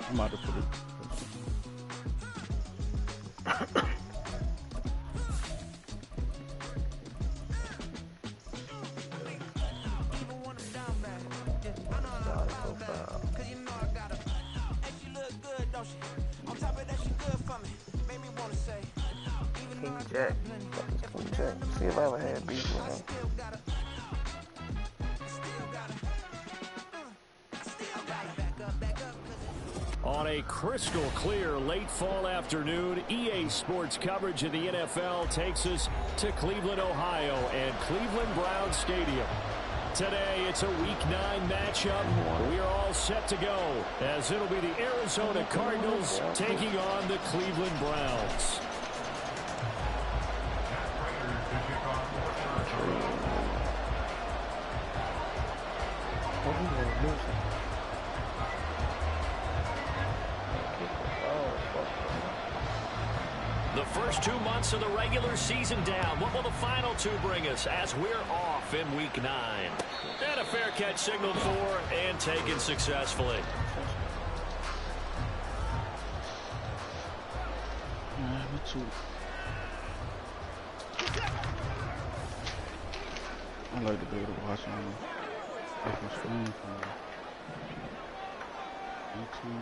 I'm about to put it. Jack. See if I ever had beef with him. On a crystal clear late fall afternoon, EA Sports coverage of the NFL takes us to Cleveland, Ohio, and Cleveland Browns Stadium. Today, it's a Week 9 matchup. We are all set to go, as it'll be the Arizona Cardinals taking on the Cleveland Browns. The first 2 months of the regular season down. What will the final 2 bring us as we're off in Week 9? And a fair catch signaled for and taken successfully. I like to be able to watch on different screens from YouTube.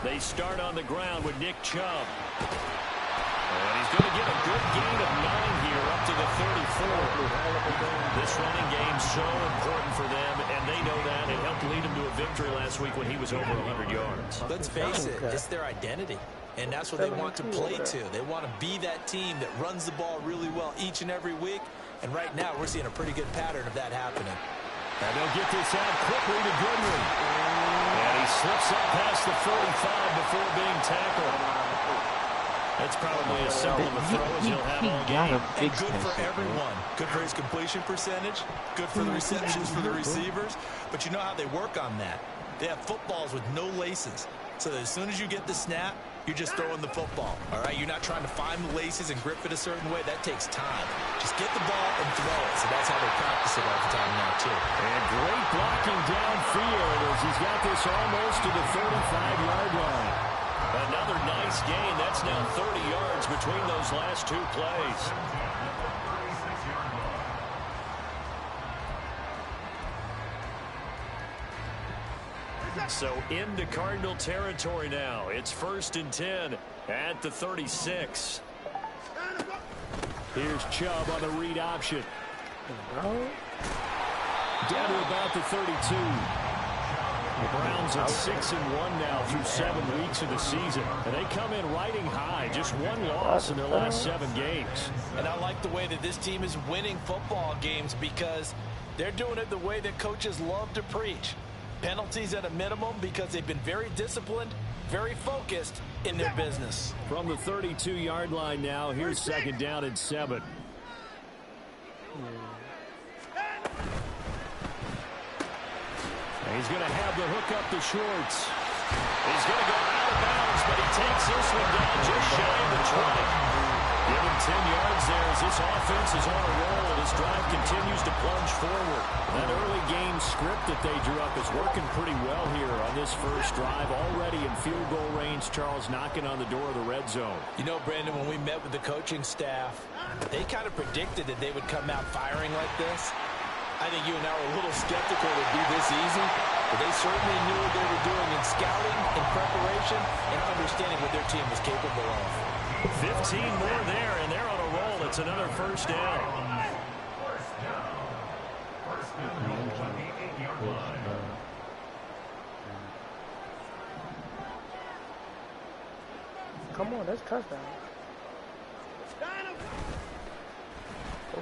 They start on the ground with Nick Chubb. And he's going to get a good gain of 9 here up to the 34. This running game's so important for them, and they know that. It helped lead them to a victory last week when he was over 100 yards. Let's face it, it's their identity. And that's what they want to play to. They want to be that team that runs the ball really well each and every week. And right now, we're seeing a pretty good pattern of that happening. And they'll get this out quickly to Goodwin. And he slips up past the 45 before being tackled. That's probably as simple of a throw as he'll have all game. And good for everyone. Good for his completion percentage. Good for the receptions for the receivers. But you know how they work on that. They have footballs with no laces. So that as soon as you get the snap, you're just throwing the football. All right? You're not trying to find the laces and grip it a certain way. That takes time. Just get the ball and throw it. So that's how they practice it all the time now, too. And great blocking downfield as he's got this almost to the 35-yard line. Another nice gain. That's now 30 yards between those last 2 plays. So into Cardinal territory now. It's 1st and 10 at the 36. Here's Chubb on the read option. Down to about the 32. The Browns at 6-1 now through 7 weeks of the season. And they come in riding high. Just 1 loss in their last 7 games. And I like the way that this team is winning football games because they're doing it the way that coaches love to preach. Penalties at a minimum because they've been very disciplined, very focused in their business. From the 32-yard line now, here's 2nd down and 7. And he's going to have the hook up to Schwartz. He's going to go out of bounds, but he takes this one down just shy of the 20. Give him 10 yards there as this offense is on a roll, and this drive continues to plunge forward. That early game script that they drew up is working pretty well here on this first drive. Already in field goal range, Charles knocking on the door of the red zone. You know, Brandon, when we met with the coaching staff, they kind of predicted that they would come out firing like this. I think you and I were a little skeptical it would be this easy, but they certainly knew what they were doing in scouting, in preparation, and understanding what their team was capable of. 15 more there, and they're on a roll. It's another 1st down. Come on, that's touchdown.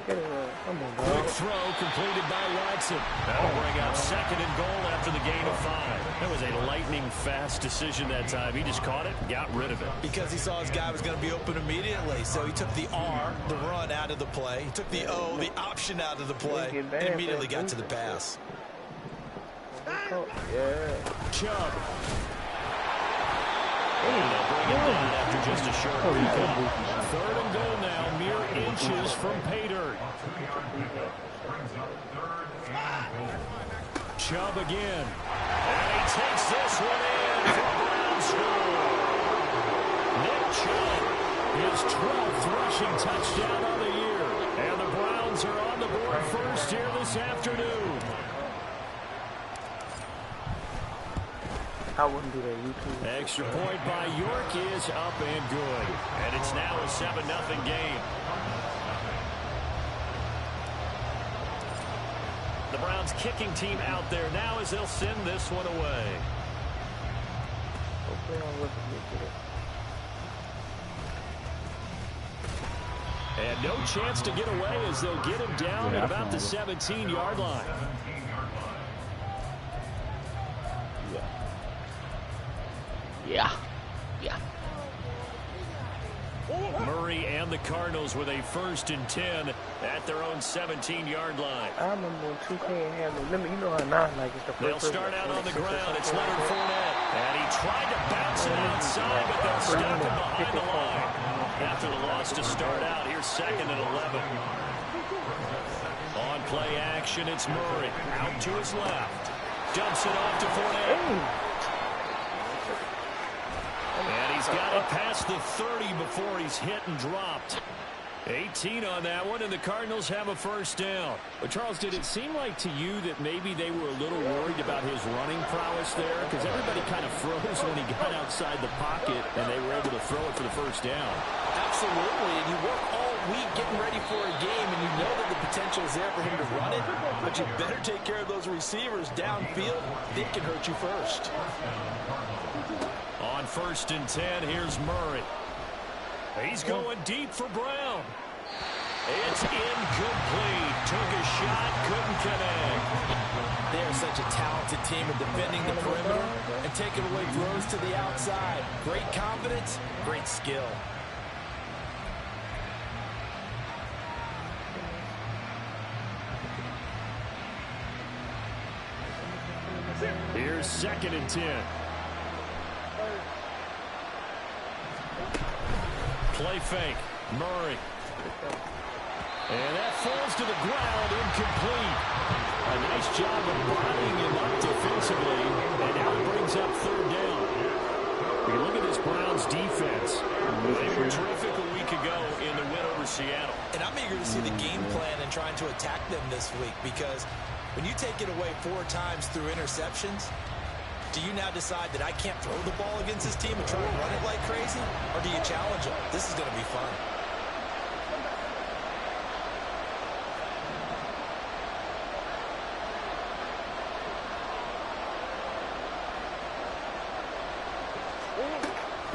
Come on, quick throw completed by Watson. That'll bring out 2nd and goal after the gain of 5. That was a lightning-fast decision that time. He just caught it, got rid of it. Because he saw his guy was going to be open immediately, so he took the R, the run, out out of the play. He took the the option out of the play, and immediately got to the pass. Yeah. Chubb. And they'll bring it down after just a short recount. 3rd and goal now, mere inches from pay dirt. Chubb again. And he takes this one in for a Brown score. Nick Chubb, his 12th rushing touchdown on the year. And the Browns are on the board first here this afternoon. I wouldn't do that YouTube. Extra point by York is up and good. And it's now a 7-0 game. The Browns kicking team out there now as they'll send this one away. Hopefully I'll look at it. And no chance to get away as they'll get him down at about the 17-yard line. Yeah. Murray and the Cardinals with a 1st and 10 at their own 17-yard line. I remember when 2K had me. You know how not like it's the first. They'll start out on the ground. It's Leonard Fournette. And he tried to bounce it outside, but they'll stop him behind the line. After the loss to start out, here's 2nd and 11. On play action, it's Murray. Out to his left. Dumps it off to Fournette. And he's got it past the 30 before he's hit and dropped. 18 on that one, and the Cardinals have a 1st down. But, Charles, did it seem like to you that maybe they were a little worried about his running prowess there? Because everybody kind of froze when he got outside the pocket, and they were able to throw it for the 1st down. Absolutely, and you work all week getting ready for a game, and you know that the potential is there for him to run it, but you better take care of those receivers downfield. They can hurt you first. On 1st and 10, here's Murray. He's going deep for Brown. It's incomplete. Took a shot, couldn't connect. They are such a talented team in defending the perimeter and taking away throws to the outside. Great confidence, great skill. Here's 2nd and 10. Play fake. Murray. And that falls to the ground, incomplete. A nice job of bodying him up defensively. And now it brings up 3rd down. You can look at this Browns defense. They were terrific a week ago in the win over Seattle. And I'm eager to see the game plan and trying to attack them this week, because when you take it away 4 times through interceptions, do you now decide that I can't throw the ball against this team and try to run it like crazy? Or do you challenge them? This is going to be fun.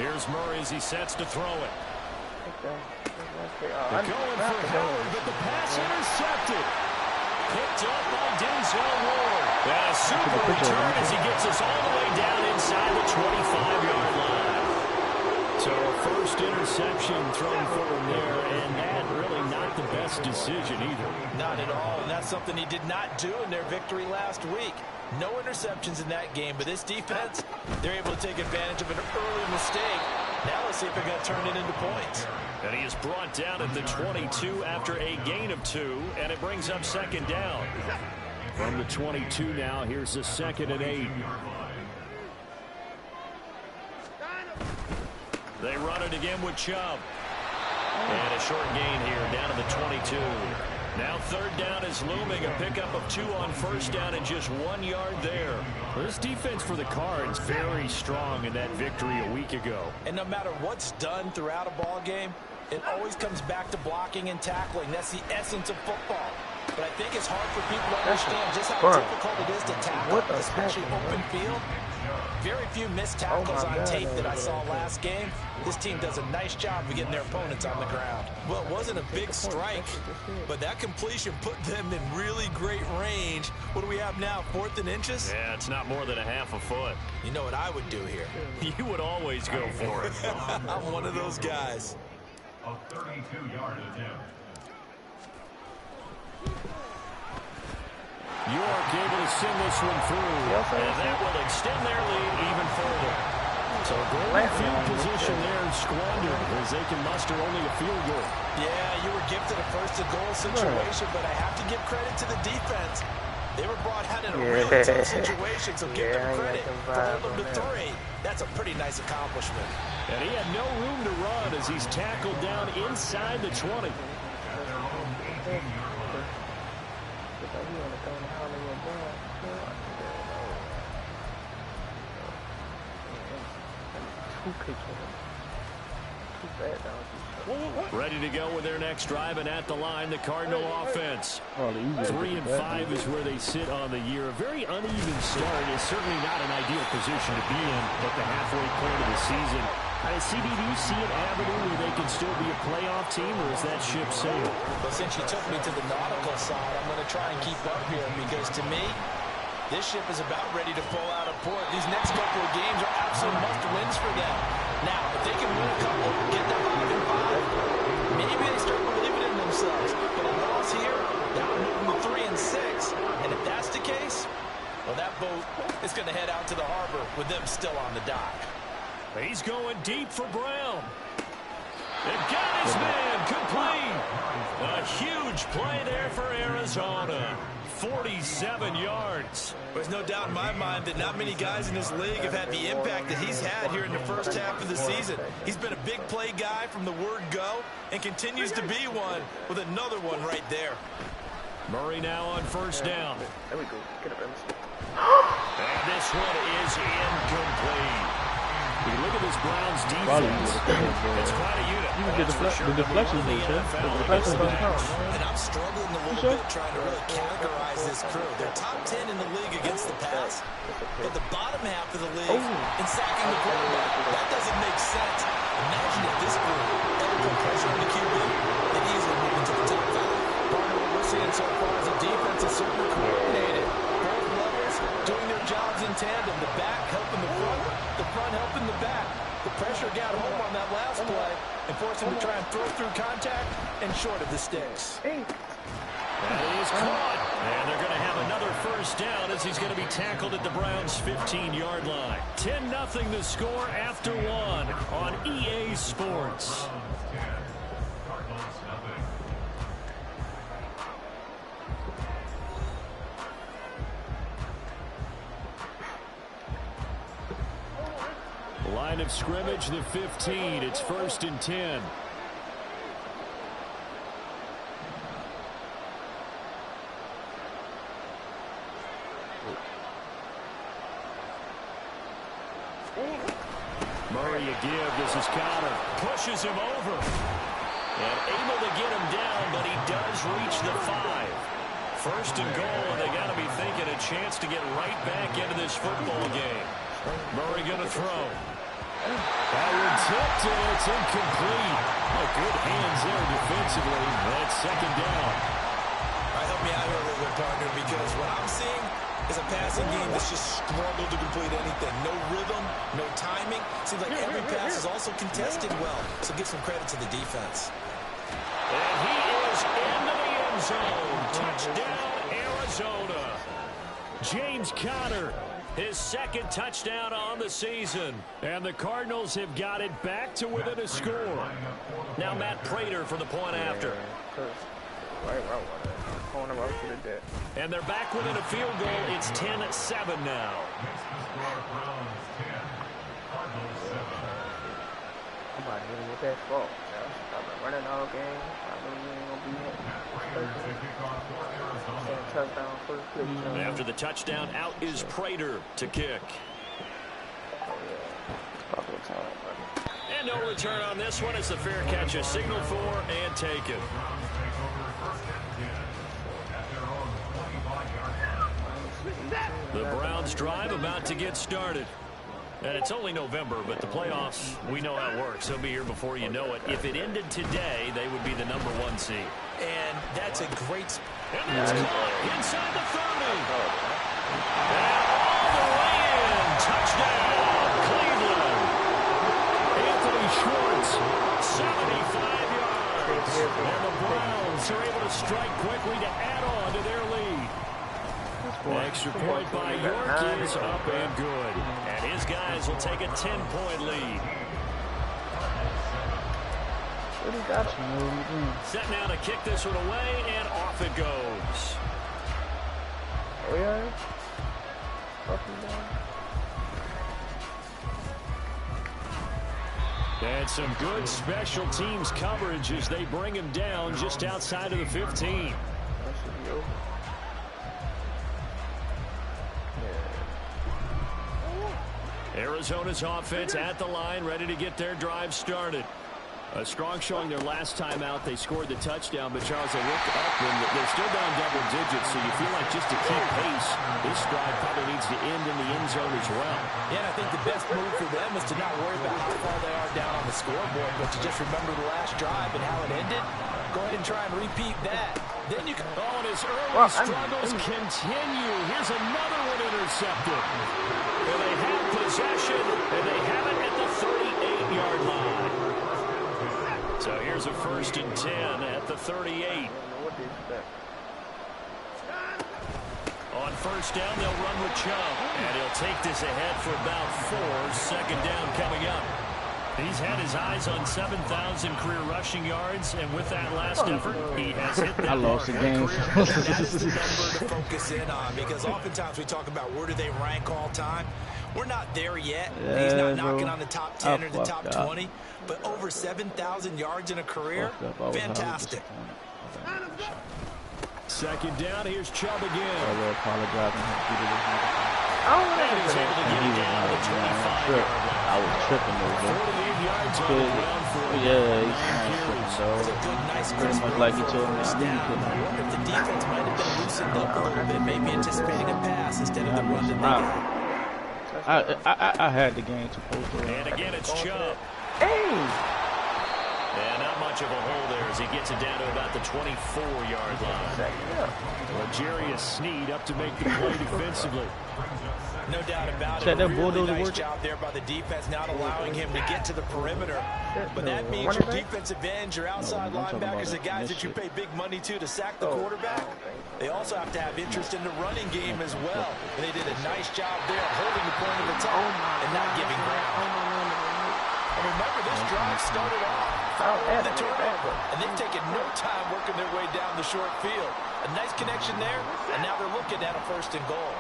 Here's Murray as he sets to throw it. They're going for Howard, but the pass intercepted. Picked up by Denzel Ward. And a super return as he gets us all the way down inside the 25-yard line. So a 1st interception thrown for him there, and that really not the best decision either. Not at all, and that's something he did not do in their victory last week. No interceptions in that game, but this defense, they're able to take advantage of an early mistake. Now let's see if they're going to turn it into points. And he is brought down at the 22 after a gain of 2, and it brings up 2nd down. From the 22 now, here's the 2nd and 8. They run it again with Chubb. And a short gain here down to the 22. Now 3rd down is looming. A pickup of 2 on 1st down and just 1 yard there. Well, this defense for the Cards very strong in that victory a week ago. And no matter what's done throughout a ball game, it always comes back to blocking and tackling. That's the essence of football. But I think it's hard for people to understand just how difficult it is to tackle, especially open field. Very few missed tackles on tape that I saw last game. This team does a nice job of getting their opponents on the ground. Well, it wasn't a big strike, but that completion put them in really great range. What do we have now, 4th and inches? Yeah, it's not more than a half a foot. You know what I would do here? You would always go for it. I'm one of those guys. A 32-yard attempt. to send this one through, and that will extend their lead even further. So golden field position there squandered as they can muster only a field goal. Yeah, you were gifted a first-to-goal situation, but I have to give credit to the defense. They were brought out in a really tough situation, so give them credit for holding them to 3. That's a pretty nice accomplishment. And he had no room to run as he's tackled down inside the 20. Ready to go with their next drive, and at the line, the Cardinal offense. 3-5 is where they sit on the year. A very uneven start is certainly not an ideal position to be in at the halfway point of the season. CD, do you see an avenue where they can still be a playoff team, or is that ship sailed? Well, since you took me to the nautical side, I'm going to try and keep up here because, to me, this ship is about ready to pull out of port. These next couple of games are absolute must-wins for them. Now, if they can win a couple, get them 5-5, maybe they start believing in themselves. But a loss here, that would move them to 3-6. And if that's the case, well, that boat is going to head out to the harbor with them still on the dock. He's going deep for Brown. And got his man complete. A huge play there for Arizona. 47 yards. There's no doubt in my mind that not many guys in this league have had the impact that he's had here in the first half of the season. He's been a big play guy from the word go and continues to be one with another one right there. Murray now on first down. There we go. Get up, Emerson. And this one is incomplete. If you look at this Browns defense, it's quite a unit. You can get the deflections in, sir. The deflections don't count. And I'm struggling a little bit trying to really categorize this crew. They're top 10 in the league against the pass, but the bottom half of the league in sacking the quarterback. That doesn't make sense. Imagine if this group ever put pressure on the QB, they'd easily move into the top 5. Partner, what we're seeing so far is a defense that's certainly coordinated. Both levels doing their jobs in tandem. The back helping the front helping the back. The pressure got home on that last play and forced him to try and throw through contact and short of the sticks. That is caught. And they're going to have another first down as he's going to be tackled at the Browns' 15-yard line. 10-0 the score after 1 on EA Sports. Line of scrimmage, the 15. It's 1st and 10. Murray a give. This is Connor. Pushes him over. And able to get him down, but he does reach the 5. 1st and goal, and they got to be thinking a chance to get right back into this football game. Murray going to throw. Howard tipped it. It's incomplete. Oh, good hands there defensively. That's 2nd down. All right, help me out here a little bit, partner, because what I'm seeing is a passing game that's just struggled to complete anything. No rhythm, no timing. Seems like every pass is also contested well. So give some credit to the defense. And he is into the end zone. Touchdown, Arizona. James Conner, his 2nd touchdown on the season. And the Cardinals have got it back to within a score. Now Matt Prater for the point after. And they're back within a field goal. It's 10-7 now. I'm about to get that fault. I've been running all game. I know you ain't gonna be touchdown first click. After the touchdown, out is Prater to kick. And no return on this one. It's the fair catch is signaled for and taken. The Browns drive about to get started. And it's only November, but the playoffs, we know how it works. They'll be here before you know it. If it ended today, they would be the #1 seed. And that's a great... And that's caught inside the 30. And all the way in. Touchdown, Cleveland. Anthony Schwartz, 75 yards. And the Browns are able to strike quickly to add on to their lead. Extra point by York is up and good. And his guys will take a 10-point lead. Set now to kick this one away, and off it goes. Oh, yeah. And some good special teams coverage as they bring him down just outside of the 15. That should be over. Arizona's offense at the line, ready to get their drive started. A strong showing their last time out. They scored the touchdown, but Charles, they look up and they're still down double digits, so you feel like just to keep pace, this drive probably needs to end in the end zone as well. Yeah, and I think the best move for them is to not worry about how far they are down on the scoreboard, but to just remember the last drive and how it ended. Go ahead and try and repeat that. Then you can... Oh, and his early struggles continue. Here's another one intercepted. And they have possession, and they have it at the 38-yard line. So here's a 1st and 10 at the 38. On 1st down, they'll run with Chubb. And he'll take this ahead for about 4. 2nd down coming up. He's had his eyes on 7,000 career rushing yards, and with that last effort, he has hit that. I lost the game. That is the number to focus in on, because oftentimes we talk about where do they rank all time. We're not there yet. Yeah, he's not bro. knocking on the top 10 or the top 20, but over 7,000 yards in a career, fantastic. 2nd down, here's Chubb again. I will apologize. And he's able to get it down to the 25-yard line. I was tripping over 48 yards on the ground for him. Yeah, he's tripping, so It's a good, nice, pretty much like he told me. I knew he I couldn't. wonder if the defense might have been loosened up a little bit, maybe anticipating a pass instead of the run that they got. I had the game to post it. And again, it's Chubb. Hey! And not much of a hole there as he gets it down to about the 24-yard line. L'Jarius Sneed up to make the play defensively. No doubt about Said it. that Really bulldozer nice work? job there by the defense, not allowing him to get to the perimeter. But that means your defensive ends, your outside I'm talking about linebackers, the guys that you pay big money to sack the quarterback, they also have to have interest in the running game as well. And they did a nice job there holding the point of attack and not giving ground. And remember, this drive started off with the turnover, and they've taken no time working their way down the short field. A nice connection there, and now they're looking at a 1st and goal.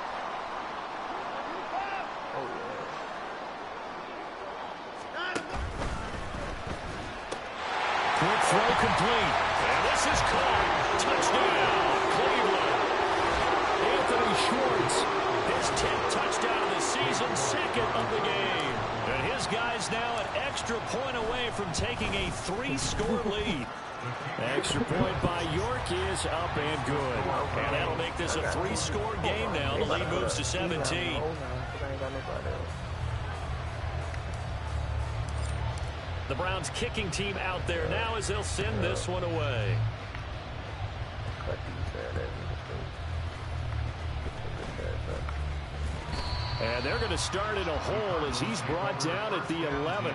Quick throw complete. And this is caught. Touchdown, Cleveland. Anthony Schwartz, his 10th touchdown of the season, 2nd of the game. And his guys now an extra point away from taking a 3-score lead. Extra point by York is up and good. And that'll make this a 3-score game now. The lead moves to 17. The Browns kicking team out there now as they'll send this one away. And they're going to start in a hole as he's brought down at the 11.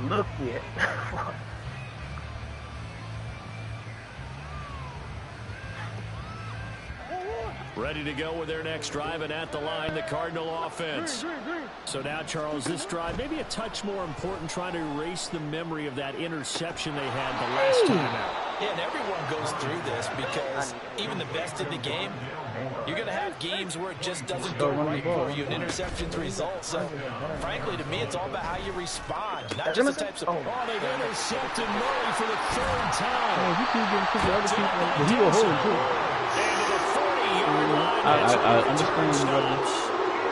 Look yet. Ready to go with their next drive, and at the line, the Cardinal offense. So now, Charles, this drive, maybe a touch more important, trying to erase the memory of that interception they had the last time out. Yeah, and everyone goes through this because even the best in the game, you're going to have games where it just doesn't go right for you, and interceptions result. So, frankly, to me, it's all about how you respond, not just the types of... Oh, they've intercepted Murray for the 3rd time. Oh, he keeps getting kicked to other people, but he will hold him too. And to the 40-yard line. I understand, brother.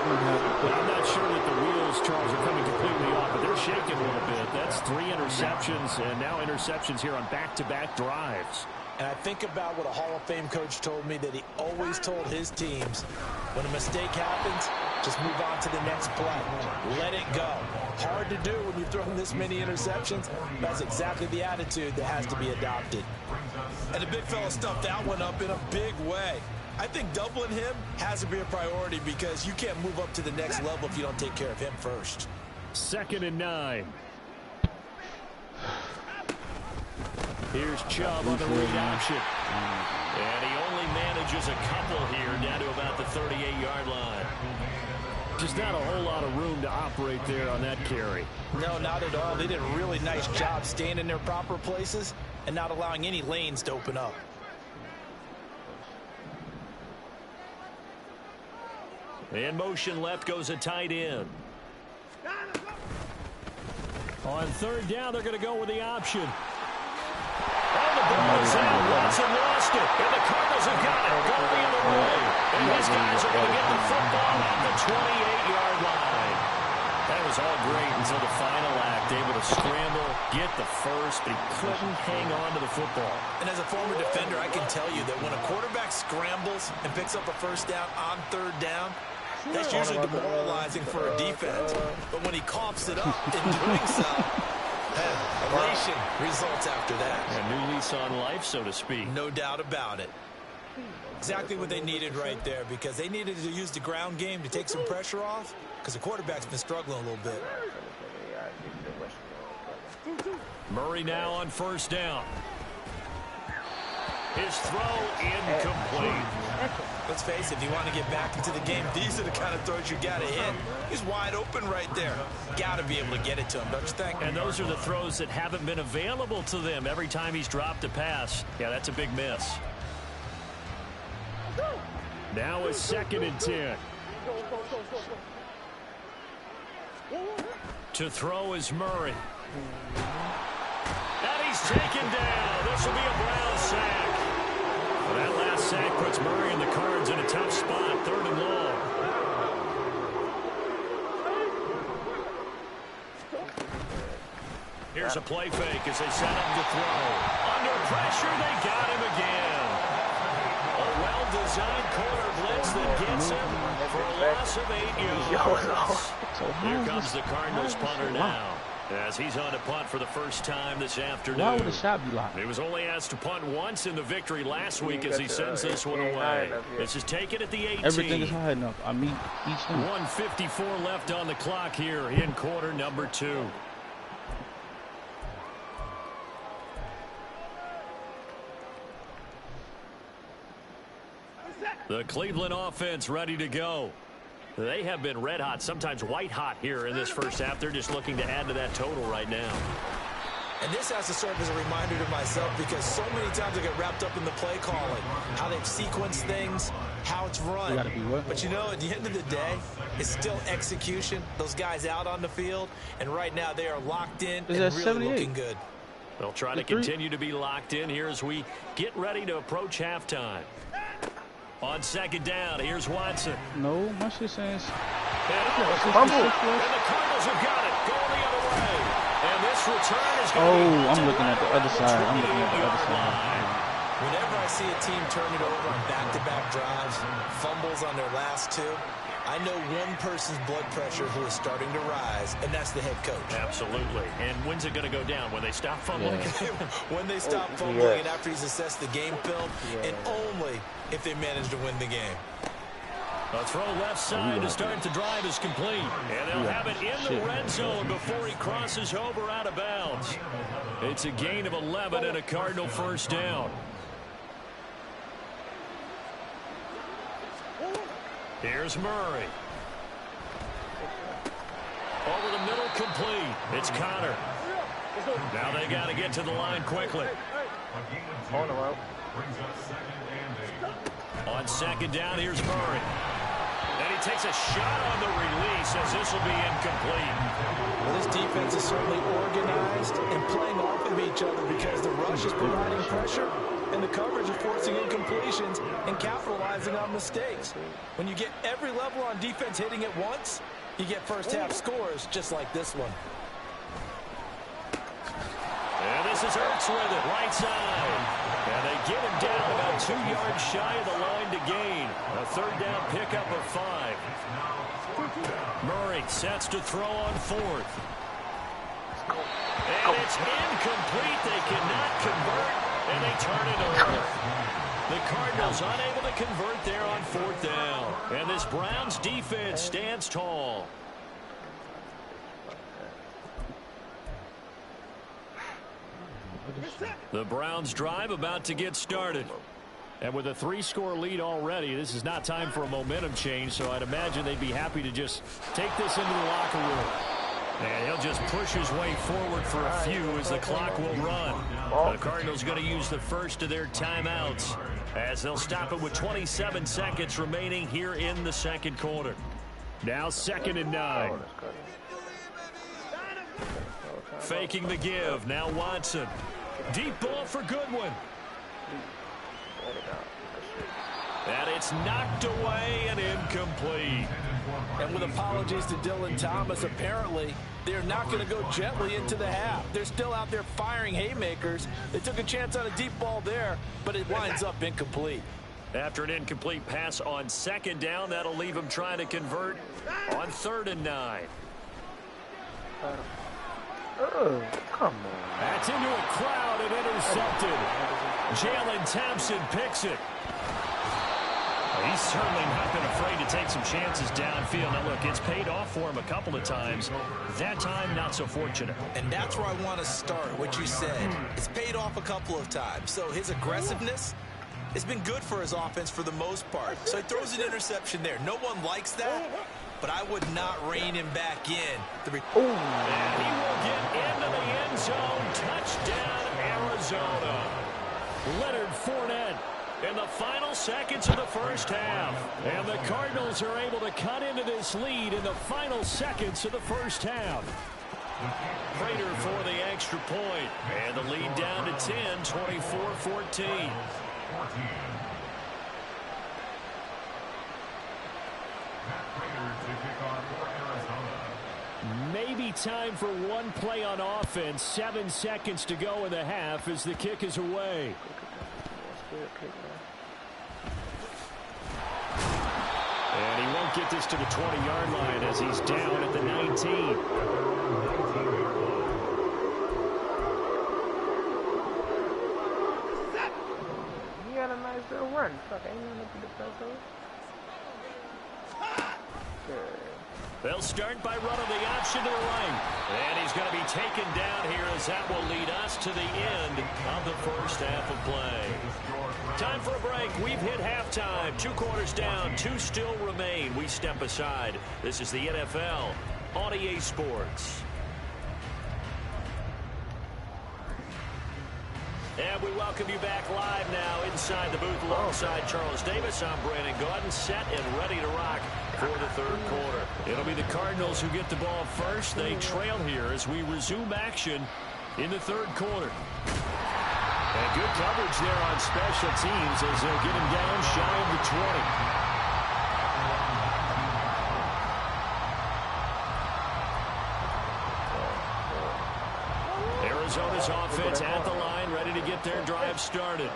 I'm not sure that the wheels, Charles, are coming completely off, but they're shaking a little bit. That's 3 interceptions, and now interceptions here on back-to-back drives. And I think about what a Hall of Fame coach told me, that he always told his teams, when a mistake happens, just move on to the next play. Let it go. Hard to do when you've thrown this many interceptions. That's exactly the attitude that has to be adopted. And the big fella stuffed that one up in a big way. I think doubling him has to be a priority because you can't move up to the next level if you don't take care of him first. 2nd and 9. Here's Chubb on the read option. And he only manages a couple here down to about the 38-yard line. Just not a whole lot of room to operate there on that carry. No, not at all. They did a really nice job staying in their proper places and not allowing any lanes to open up. In motion left goes a tight end. On third down, they're going to go with the option. And the ball is out. Watson lost it. And the Cardinals have got it. Going the other way. And these guys are going to get the football at the 28-yard line. That was all great until the final act. Able to scramble, get the first, but he couldn't hang on to the football. And as a former defender, I can tell you that when a quarterback scrambles and picks up a first down on third down, that's usually demoralizing for a defense. But when he coughs it up in doing so, elation results after that. A new lease on life, so to speak. No doubt about it. Exactly what they needed right there, because they needed to use the ground game to take some pressure off, because the quarterback's been struggling a little bit. Murray now on first down. His throw incomplete. Let's face it, if you want to get back into the game, these are the kind of throws you got to hit. He's wide open right there. Got to be able to get it to him, don't you think? And those are the throws that haven't been available to them every time he's dropped a pass. Yeah, that's a big miss. Now a 2nd and 10. To throw is Murray. And he's taken down. This will be a Brown sack. That last sack puts Murray and the Cards in a tough spot, 3rd and long. Here's a play fake as they set up to throw. Under pressure, they got him again. A well-designed corner blitz that gets him for a loss of 8 yards. Here comes the Cardinals punter now, as he's on to punt for the first time this afternoon. Why would the shot be locked? He was only asked to punt once in the victory last week as he sends this one away. This is taken at the 18. Everything is high enough. I mean, each thing. 1:54 left on the clock here in quarter number 2. The Cleveland offense ready to go. They have been red hot, sometimes white hot here in this first half. They're just looking to add to that total right now. And this has to serve as a reminder to myself, because so many times I get wrapped up in the play calling, how they've sequenced things, how it's run. But you know, at the end of the day, it's still execution. Those guys out on the field, and right now they are locked in and really looking good. They'll try to continue to be locked in here as we get ready to approach halftime. On 2nd down, here's Watson. No, my shit says. And the Cardinals have got it. Going the other way. And this return is going to be I'm looking at the other side. I'm looking at the other side. Whenever I see a team turn it over on back-to-back drives, fumbles on their last 2, I know one person's blood pressure who is starting to rise, and that's the head coach. Absolutely. And when's it going to go down? When they stop fumbling? Yeah. When they stop fumbling and after he's assessed the game film, and only if they manage to win the game. A throw left side to start the drive is complete. And they'll have it in the red zone before he crosses over out of bounds. It's a gain of 11 and a Cardinal first down. Here's Murray. Over the middle, complete. It's Connor. Now they got to get to the line quickly. On the route. On 2nd down, here's Murray. And he takes a shot on the release as this will be incomplete. Well, this defense is certainly organized and playing off of each other, because the rush is providing pressure and the coverage is forcing incompletions and capitalizing on mistakes. When you get every level on defense hitting at once, you get first half scores just like this one. And this is Ertz with it, right side. And they get him down about 2 yards shy of the line to gain. A 3rd down pickup of 5. Murray sets to throw on 4th. And it's incomplete. They cannot convert, and they turn it over. The Cardinals unable to convert there on 4th down. And this Browns defense stands tall. The Browns drive about to get started. And with a 3-score lead already, this is not time for a momentum change, so I'd imagine they'd be happy to just take this into the locker room. And he'll just push his way forward for a few as the clock will run. The Cardinals going to use the first of their timeouts as they'll stop it with 27 seconds remaining here in the second quarter. Now 2nd and 9. Faking the give. Now Watson. Deep ball for Goodwin. And it's knocked away and incomplete. And with apologies to Dylan Thomas, apparently they're not going to go gently into the half. They're still out there firing haymakers. They took a chance on a deep ball there, but it winds up incomplete. After an incomplete pass on 2nd down, that'll leave him trying to convert on 3rd and 9. Oh, come on. That's into a crowd and intercepted. Jalen Thompson picks it. He's certainly not been afraid to take some chances downfield. Now, look, it's paid off for him a couple of times. That time, not so fortunate. And that's where I want to start, what you said. It's paid off a couple of times. So his aggressiveness has been good for his offense for the most part. So he throws an interception there. No one likes that, but I would not rein him back in. And he will get into the end zone. Touchdown, Arizona. Leonard Fournette in the final seconds of the first half. And the Cardinals are able to cut into this lead in the final seconds of the first half. Prater for the extra point. And the lead down to 10, 24-14. Maybe time for one play on offense. 7 seconds to go in the half as the kick is away. And he won't get this to the 20-yard line as he's down at the 19. He got a nice little run. Fuck, ain't nothing to defend though. They'll start by running the option to the right. And he's going to be taken down here as that will lead us to the end of the first half of play. Time for a break. We've hit halftime. 2 quarters down. 2 still remain. We step aside. This is the NFL on EA Sports. And we welcome you back live now inside the booth alongside Charles Davis. I'm Brandon Gaudin, set and ready to rock for the third quarter. It'll be the Cardinals who get the ball first. They trail here as we resume action in the third quarter. And good coverage there on special teams as they'll get him down shy of the 20. Arizona's offense at the line, ready to get their drive started.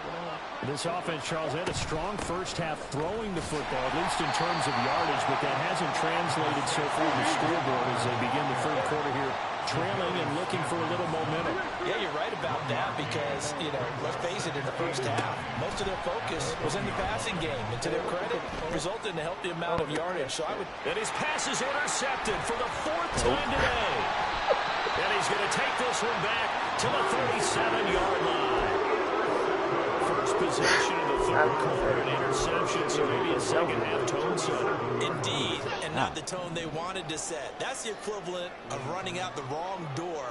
This offense, Charles, had a strong first half throwing the football, at least in terms of yardage, but that hasn't translated so far to the scoreboard as they begin the third quarter here, trailing and looking for a little momentum. Yeah, you're right about that because, let's face it, in the first half, most of their focus was in the passing game. And to their credit, resulted in a healthy amount of yardage. So And his pass is intercepted for the 4th time today. And he's going to take this one back to the 37-yard line. First possession of the third quarter, an interception, so maybe a second-half tone setter. Indeed, and not the tone they wanted to set. That's the equivalent of running out the wrong door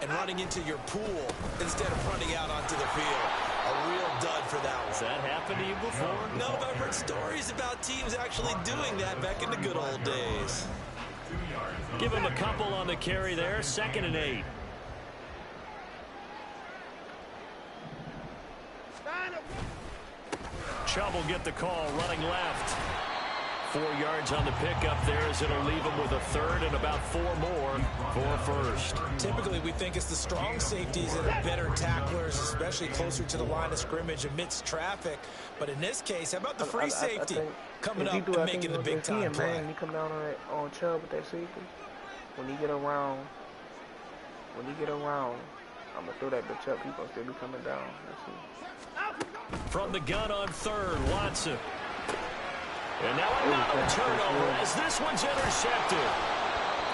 and running into your pool instead of running out onto the field. A real dud for that one. Has that happened to you before? No, but I've heard stories about teams actually doing that back in the good old days. Give him a couple on the carry there, 2nd and 8. Chubb will get the call, running left. 4 yards on the pickup there as it'll leave him with a third and about 4 more for first. Typically, we think it's the strong safeties that are better tacklers, especially closer to the line of scrimmage amidst traffic. But in this case, how about the free safety coming up and making the big-time play? Man, he come down on Chubb with that safety. When he get around, I'm going to throw that bitch up. He's going to still be coming down. Let's see. From the gun on third, Watson. And now another turnover as this one's intercepted.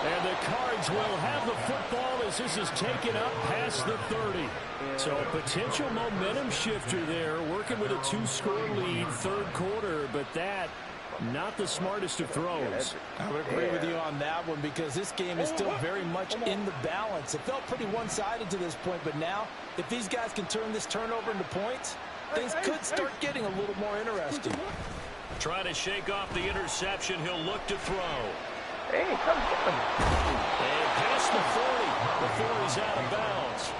And the Cards will have the football as this is taken up past the 30. So a potential momentum shifter there, working with a 2-score lead, third quarter, but that not the smartest of throws. I would agree with you on that one because this game is still very much in the balance. It felt pretty one-sided to this point, but now if these guys can turn this turnover into points, things could start getting a little more interesting. Trying to shake off the interception. He'll look to throw. Hey, come on. And past the 40 before he's out of bounds.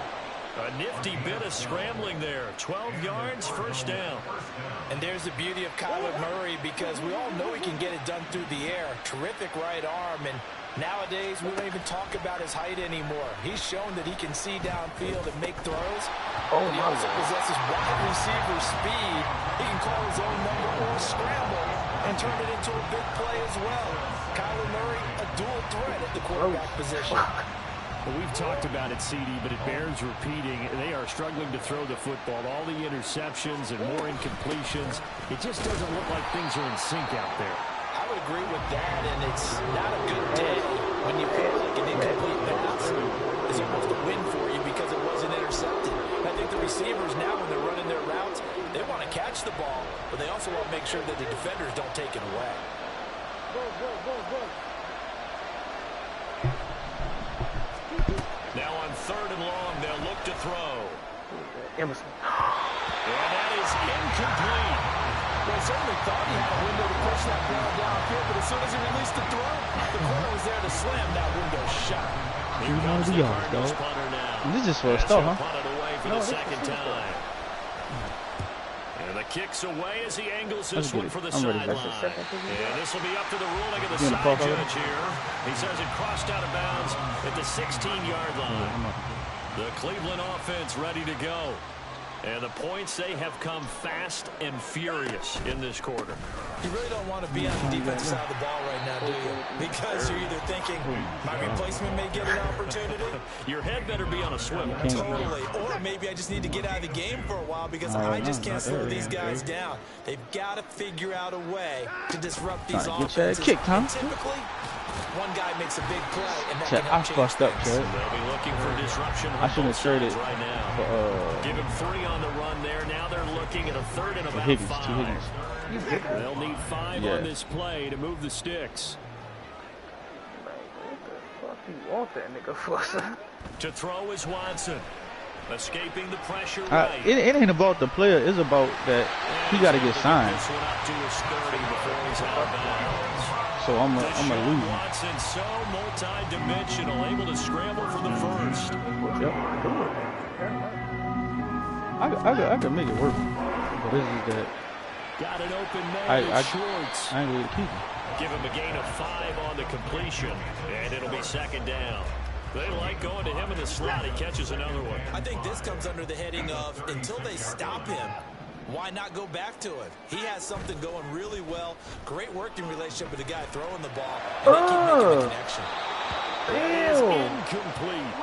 A nifty bit of scrambling there. 12 yards, first down. And there's the beauty of Kyler Murray because we all know he can get it done through the air. Terrific right arm. And nowadays, we don't even talk about his height anymore. He's shown that he can see downfield and make throws. But he also possesses wide receiver speed. He can call his own number or scramble and turn it into a big play as well. Kyler Murray, a dual threat at the quarterback position. Well, we've talked about it, CD, but it bears repeating. They are struggling to throw the football. All the interceptions and more incompletions. It just doesn't look like things are in sync out there. I would agree with that, and it's not a good day when you feel like an incomplete pass is almost a win for you because it wasn't intercepted. I think the receivers now, when they're running their routes, they want to catch the ball, but they also want to make sure that the defenders don't take it away. Now on 3rd and long, they'll look to throw. Emerson. And that is incomplete. Well, he certainly thought he had a window to push that ball downfield, but as soon as he released the throw, the corner was there to slam that window shut. Here comes the Cardinals punter now. This is for a start, huh? Punted away for the second time. And the kick's away as he angles this one for the sideline. And this will be up to the ruling of the side judge here. He says it crossed out of bounds at the 16-yard line. The Cleveland offense ready to go. And the points, they have come fast and furious in this quarter. You really don't want to be on the defensive side of the ball right now, do you? Because you're either thinking, my replacement may get an opportunity. Your head better be on a swivel. Totally. Or maybe I just need to get out of the game for a while because I just can't slow these guys down. They've got to figure out a way to disrupt these offenses. Typically, one guy makes a big play, and that can help change things. They'll be looking for disruption on both sides right now. Give him 3 on the run there. Now they're looking at a 3rd and about 5. They'll need 5 on this play to move the sticks. What the fuck you want that nigga for? To throw is Watson. Escaping the pressure it ain't about the player. It's about that he got to get signed. This one up to his 30 before he's out of bounds. So I'm gonna lose. Watson so multi-dimensional, able to scramble for the first. Yep. I can make it work, but this is that. Got an open man. Schwartz. I ain't really keep him. Give him a gain of 5 on the completion, and it'll be 2nd down. They like going to him in the slot. He catches another one. I think this comes under the heading of until they stop him, why not go back to it? He has something going really well. Great working relationship with the guy throwing the ball. And they keep making the connection. It is incomplete.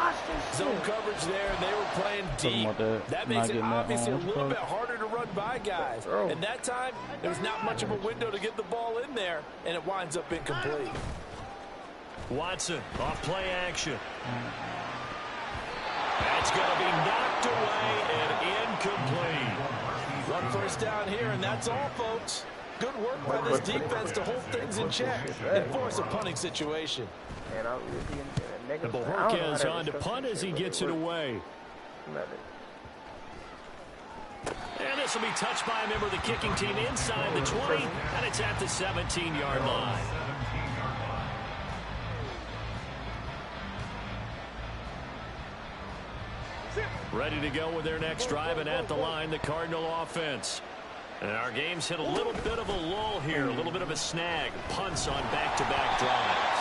Zone coverage there, and they were playing deep. That makes it obviously a little bit harder to run by guys. And that time, there's not much of a window to get the ball in there, and it winds up incomplete. Watson off play action. That's going to be knocked away and incomplete. 1 first down here, and that's all, folks. Good work by this defense to hold things in check and force a punting situation. And Bojorquez on to punt as he gets it away. And this will be touched by a member of the kicking team inside the 20, and it's at the 17-yard line. Ready to go with their next drive, and at the line, the Cardinal offense. And our game's hit a little bit of a lull here, a little bit of a snag. Punts on back-to-back drives.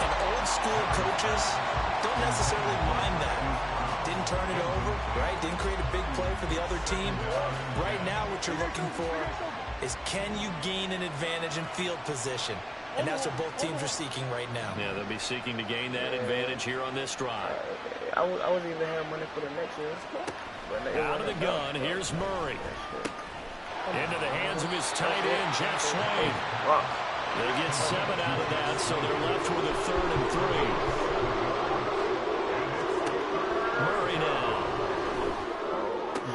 And old-school coaches don't necessarily mind that. Didn't turn it over, right? Didn't create a big play for the other team. Right now, what you're looking for is can you gain an advantage in field position? And that's what both teams are seeking right now. Yeah, they'll be seeking to gain that advantage here on this drive. I was even having money for the next year. Out of the gun, here's Murray. Into the hands of his tight end, Jeff Swain. They get 7 out of that, so they're left with a 3rd and 3. Murray now.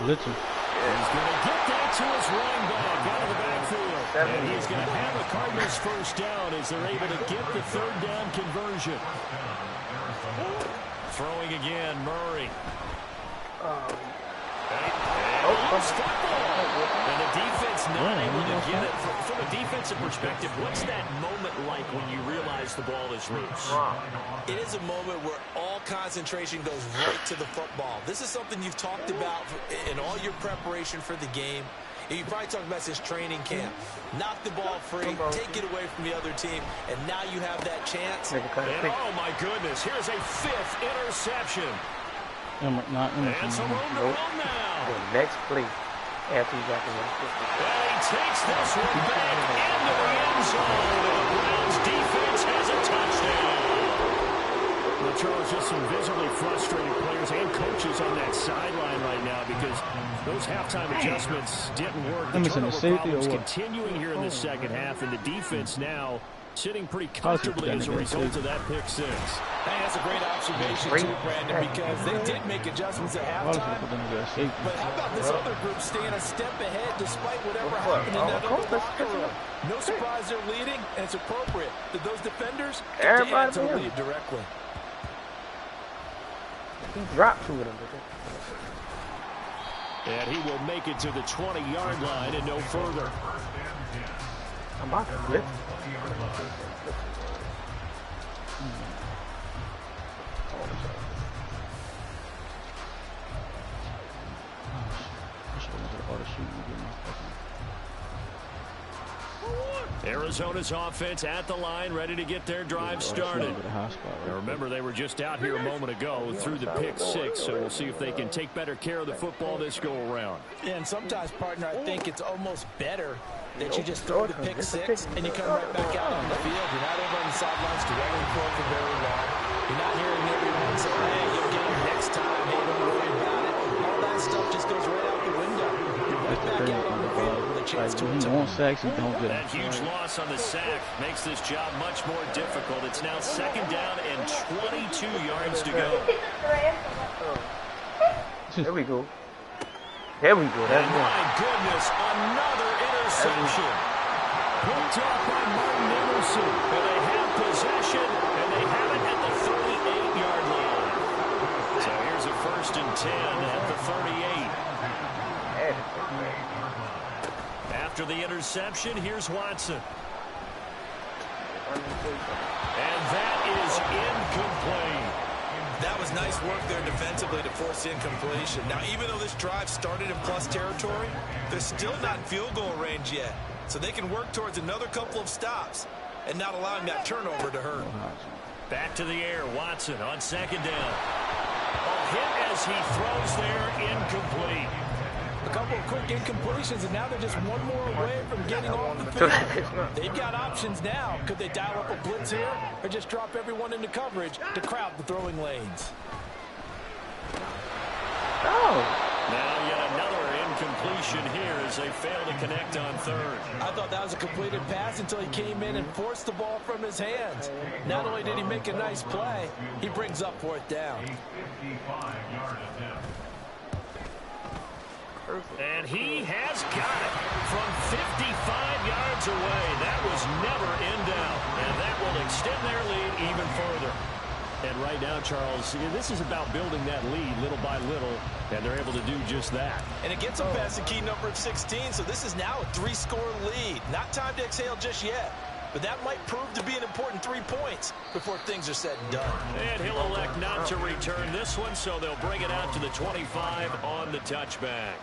Blitzing. He's going to get that to his running back out of the backfield. And he's going to have a Cardinals first down as they're able to get the 3rd down conversion. Throwing again, Murray. And the defense not able to get it. From a defensive perspective, what's that moment like when you realize the ball is loose? It is a moment where all concentration goes right to the football. This is something you've talked about in all your preparation for the game. You probably talked about this training camp. Knock the ball free, take it away from the other team, and now you have that chance. And oh, my goodness, here's a 5th interception. And some room to run now. The next play after you got the run. And he takes this one back into the end zone. And the Browns defense has a touchdown. Well, Charles, just some visibly frustrated players and coaches on that sideline right now because those halftime adjustments didn't work. The turnover problems continuing here in the second half, and the defense now sitting pretty comfortably as a result of that pick 6. Hey, that's a great observation, too, Brandon, because they did make adjustments at halftime. But how about this other group staying a step ahead despite whatever happened in that other locker room? No surprise they're leading, and it's appropriate that those defenders get to add to the lead directly. He dropped 2 of them. And he will make it to the 20-yard line and no further. I'm about to blitz. Arizona's offense at the line, ready to get their drive started. Now remember, they were just out here a moment ago through the pick 6, so we'll see if they can take better care of the football this go-around. And sometimes, partner, I think it's almost better that you just throw the pick 6 and you come right back out on the field. You're not over on the sidelines directly for very long. You're not hearing everyone say, hey, you'll get it next time. Hey, don't worry about it. All that stuff just goes right out the window. You're right back out on the field with a chance to return. That huge loss on the sack makes this job much more difficult. It's now 2nd down and 22 yards to go. There we go. There we go. That's one. My goodness, another interception. Picked up by Martin Emerson. And they have possession, and they have it at the 38-yard line. So here's a 1st and 10 at the 38. After the interception, here's Watson. And that is incomplete. That was nice work there defensively to force the incompletion. Now, even though this drive started in plus territory, they're still not in field goal range yet. So they can work towards another couple of stops and not allowing that turnover to hurt. Back to the air, Watson on 2nd down. A hit as he throws there, incomplete. A couple of quick incompletions, and now they're just one more away from getting off the field. They've got options now. Could they dial up a blitz here or just drop everyone into coverage to crowd the throwing lanes? Now yet another incompletion here as they fail to connect on 3rd. I thought that was a completed pass until he came in and forced the ball from his hands. Not only did he make a nice play, he brings up 4th down. And he has got it from 55 yards away. That was never in doubt. And that will extend their lead even further. And right now, Charles, this is about building that lead little by little, and they're able to do just that. And it gets them past the key number of 16, so this is now a 3-score lead. Not time to exhale just yet, but that might prove to be an important 3 points before things are said and done. And he'll elect not to return this one, so they'll bring it out to the 25 on the touchback.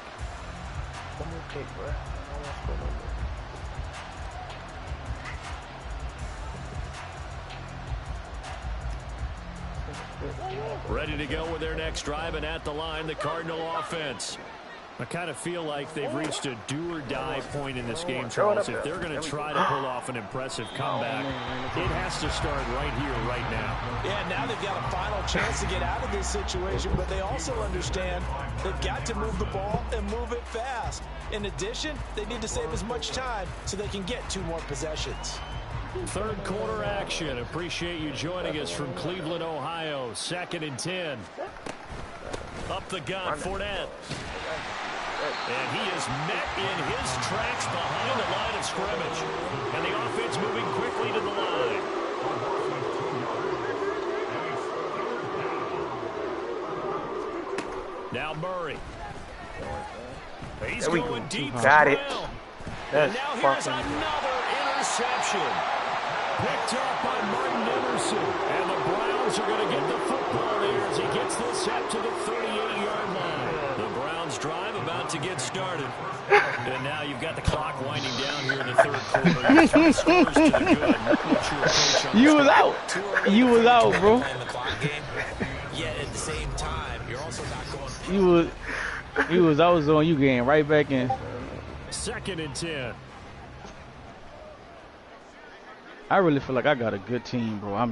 Ready to go with their next drive, and at the line, the Cardinal offense. I kind of feel like they've reached a do-or-die point in this game, Charles. If they're going to try to pull off an impressive comeback, it has to start right here, right now. Yeah, now they've got a final chance to get out of this situation, but they also understand they've got to move the ball and move it fast. In addition, they need to save as much time so they can get 2 more possessions. Third quarter action. Appreciate you joining us from Cleveland, Ohio. 2nd and 10. Up the gut, Fournette. And he is met in his tracks behind the line of scrimmage. And the offense moving quickly to the line. Now Murray. He's going deep. Got it. And now here's another interception. Picked up by Martin Emerson. And the Browns are going to get the football there as he gets this up to the 38-yard line. The Browns drive about to get started. And now you've got the clock winding down here in the third quarter. 3 scores to the good. What's your approach on You was out. You was out, bro. Yet at the same time, you're also not going. I was on you getting right back in. 2nd and 10. I really feel like I got a good team, bro. I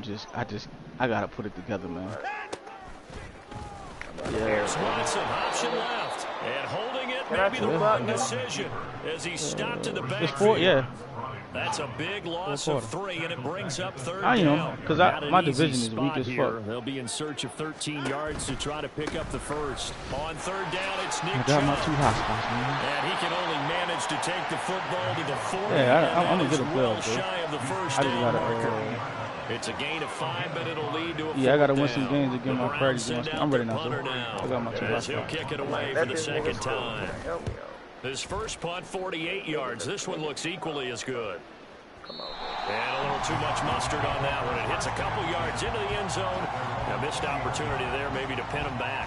gotta put it together, man. Here's Watson, option left, and holding it, maybe the wrong decision as he stopped in the backfield. Yeah. That's a big loss of 3, and it brings up 3rd I know, down. because my division is weak as fuck. They'll be in search of 13 yards to try to pick up the first. On 3rd down, it's Nick I got my Chubb. 2 hot spots, man. And he can only manage to take the football to the 40. Yeah, I'm gonna get a well bell, bro. shy of the first I just down gotta, marker. It's a gain of 5, but it'll lead to a Yeah, I gotta win down. some games to get my practice. Browns send I'm ready out now, the so punter now. I got my 2 hot As he'll spots. kick it away for the 2nd time. His first punt, 48 yards. This one looks equally as good. And a little too much mustard on that one. It hits a couple yards into the end zone. A missed opportunity there maybe to pin him back.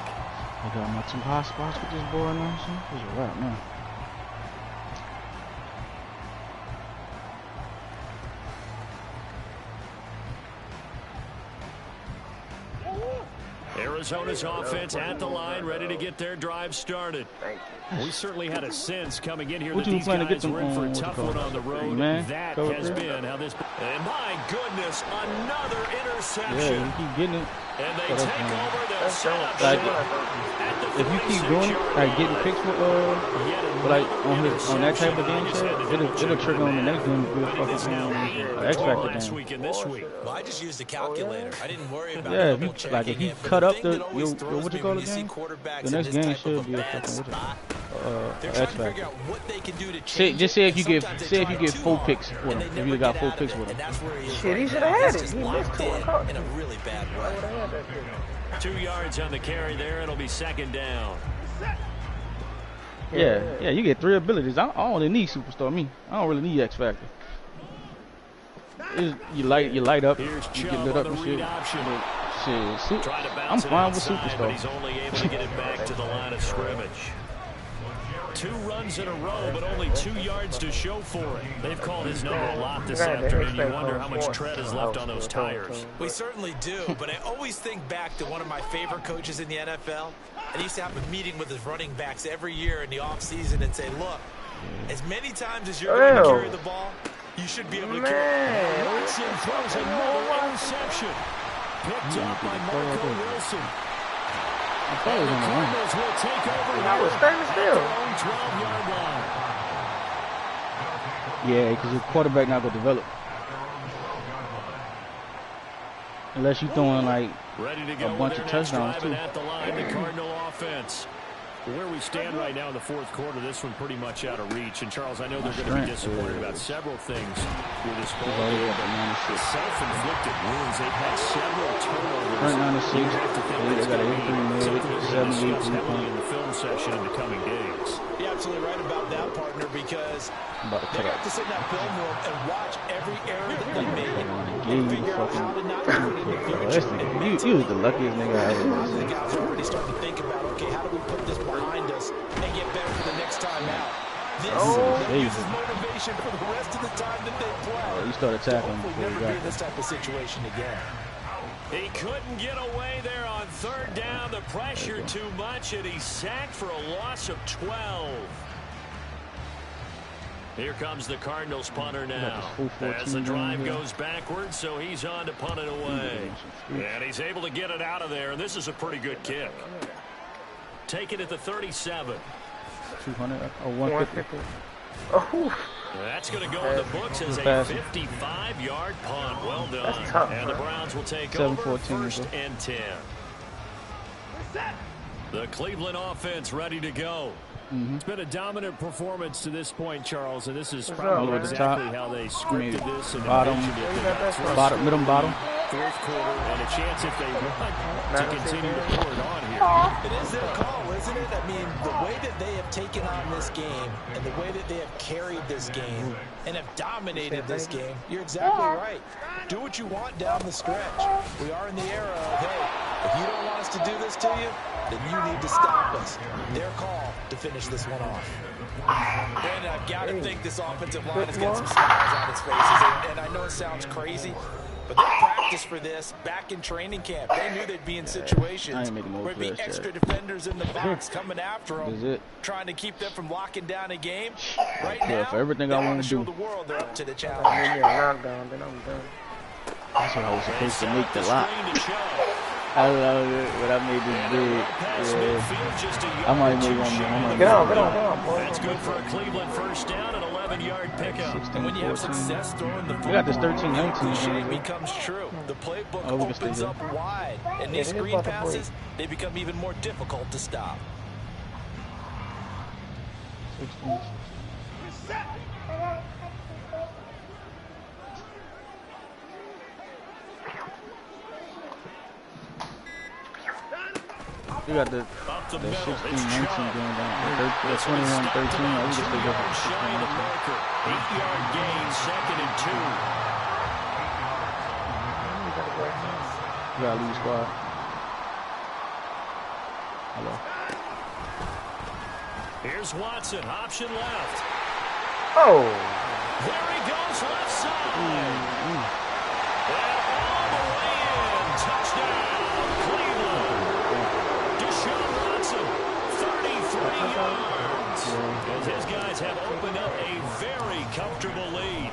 I got my 2 hot spots with this boy now. This is a wrap, man. Arizona's offense at the line, ready to get their drive started. We certainly had a sense coming in here that these guys were in for a tough one on the road. That has been how this... And my goodness, another interception. Yeah, you keep getting it. And they take over the setup. If you keep doing it, like getting picks with on that type of game, it'll trigger on the next game to be a fucking X Factor game. Well, I just used a calculator. I didn't worry about Yeah, double checking. if you cut up the what you call it again, the next game should be a fucking X Factor. Just say if you get 4 picks with him, if you got 4 picks with him. Shit, he should have had it. He missed 2 in a really bad way. 2 yards on the carry there. It'll be 2nd down. Yeah, you get 3 abilities. I don't really need superstar. I don't really need X Factor. You light up, you get lit up and shit. I'm fine with superstar. But he's only able to get it back to the line of scrimmage. 2 runs in a row, but only 2 yards to show for it. They've called his number a lot this afternoon. You wonder how much tread is left on those tires. We certainly do, but I always think back to one of my favorite coaches in the NFL. And he used to have a meeting with his running backs every year in the offseason and say, look, as many times as you're going to carry the ball, you should be able to carry it. Watson throws another interception. Picked up by Marco Wilson. I thought he was on the run. Will take over I was standing still. 12-yard line. Yeah, because your quarterback not gonna develop unless you throwing like a bunch of touchdowns too. At the line, the Cardinal offense. Where we stand right now in the 4th quarter, this one pretty much out of reach. And Charles, I know they're going to be disappointed about several things with this ball game. The self-inflicted wounds, they've had several turnovers. They got an 83 in the film session in the coming days. You're absolutely right about that, partner, because they have to sit in that film room and watch every error that they make and figure out how to not do it in the future. You was the luckiest nigga I ever seen. The guys are already starting to think about, okay, how do we put this behind us and get better for the next time out? This is motivation for the rest of the time that they play. You started tackling before you got in this type of situation again. He couldn't get away there on 3rd down. The pressure too much, and he's sacked for a loss of 12. Here comes the Cardinals punter now. As the drive goes backwards, so he's on to punt it away. And he's able to get it out of there, and this is a pretty good kick. Take it at the 37. 200 or 150. Oh, That's going to go in the books as a 55-yard punt. Well done. Tough, and the Browns will take 7-14 over 1st and 10. The Cleveland offense ready to go. It's been a dominant performance to this point, Charles, and this is probably exactly how they scripted this. And bottom, middle, bottom. Fourth quarter, and a chance if they want to continue to pour it on here. It is their call, isn't it? I mean, the way that they have taken on this game and the way that they have carried this game and have dominated this game, you're exactly right. Do what you want down the stretch. We are in the era of, hey, if you don't want us to do this to you, then you need to stop us. Their call to finish this one off. Brandon, I've got to think this offensive line is getting some smiles on its faces. And I know it sounds crazy, but they practiced for this back in training camp. They knew they'd be in situations where there'd be extra defenders in the box coming after them, trying to keep them from locking down a game. Right now, for everything I want to show do. the world they're up to the challenge. That's what I was supposed to make the lot. I love it, but I made this big. Yeah. I might make one. Get on, boy. That's good for a Cleveland first down, an 11-yard pickup. 16, And when you have success throwing the we got this 13-19. cliche becomes true. The playbook opens up wide, and these screen passes, they become even more difficult to stop. 16. We got the 16-19 going down. The 21-13. We just stay up at 16-19. 8-yard gain, 2nd and 2. We got to leave squad. Hello. Here's Watson, option left. Oh. There he goes, left side. And all the way in. Touchdown, Cleveland. Deshaun Watson, 33 yards. As his guys have opened up a very comfortable lead.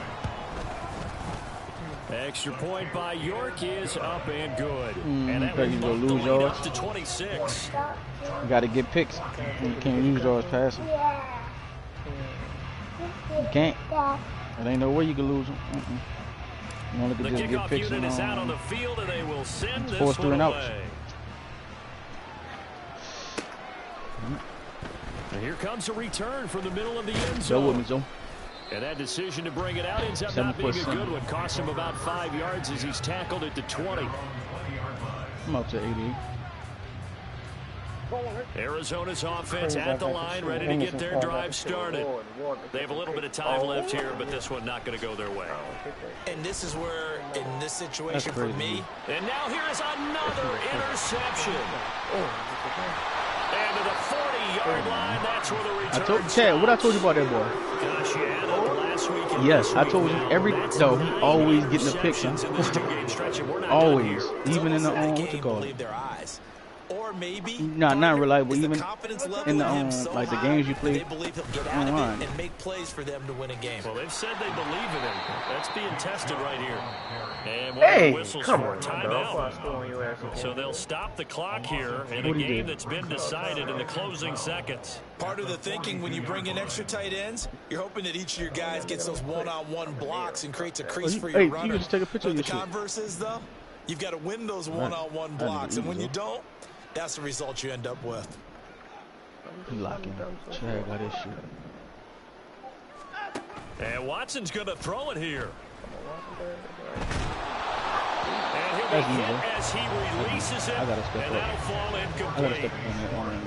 Extra point by York is up and good. And that will bump the lead up to 26. You got to get picks. You can't use yours passing. You can't. There ain't no way you can lose them. You only can just get picks. The kickoff unit is out on the field, and they will send this one away. And here comes a return from the middle of the end zone. And that decision to bring it out ends up not being a good one. Cost him about 5 yards as he's tackled at the 20. I'm up to 88. Arizona's offense at the line, ready to get their drive started. They have a little bit of time left here, but this one not going to go their way. And this is where, in this situation for me. And now here is another interception. And to the 40-yard line, that's where the return. Chad, what I told you about that boy? Gosh, yeah, last week. Yes, I told you he always getting the picks. Always, even in the what you call it? Or maybe not reliable. Even in the like the games you play they believe he'll get out of it and make plays for them to win a game. Well, they've said they believe in him. That's being tested right here. And hey, whistles come for on, timeout. So they'll stop the clock here in a game that's been decided in the closing seconds. Part of the thinking when you bring in extra tight ends, you're hoping that each of your guys gets those one-on-one blocks and creates a crease for your runner. You can just take a picture of the your converse is, though, you've got to win those one-on-one blocks, and when you don't, that's the result you end up with. Locking. Chad got his shit. And Watson's going to throw it here. And he'll be hit as he releases it, and that'll fall incomplete.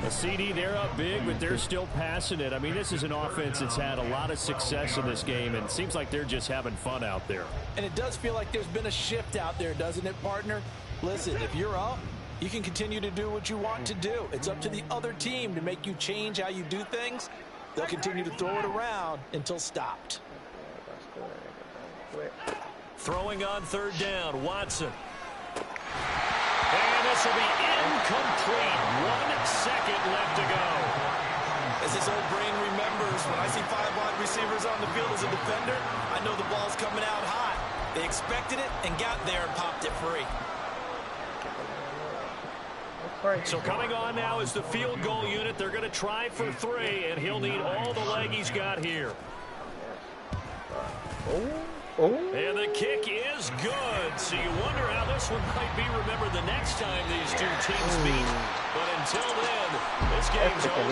The CD, they're up big, but they're still passing it. I mean, this is an offense that's had a lot of success in this game, and it seems like they're just having fun out there. And it does feel like there's been a shift out there, doesn't it, partner? Listen, if you're up, you can continue to do what you want to do. It's up to the other team to make you change how you do things. They'll continue to throw it around until stopped. Throwing on third down, Watson. And this will be incomplete. 1 second left to go. As his old brain remembers, when I see 5 wide receivers on the field as a defender, I know the ball's coming out hot. They expected it and got there and popped it free. So coming on now is the field goal unit. They're going to try for 3, and he'll need all the leg he's got here. And the kick is good. So you wonder how this one might be remembered the next time these two teams meet. But until then, this game's over.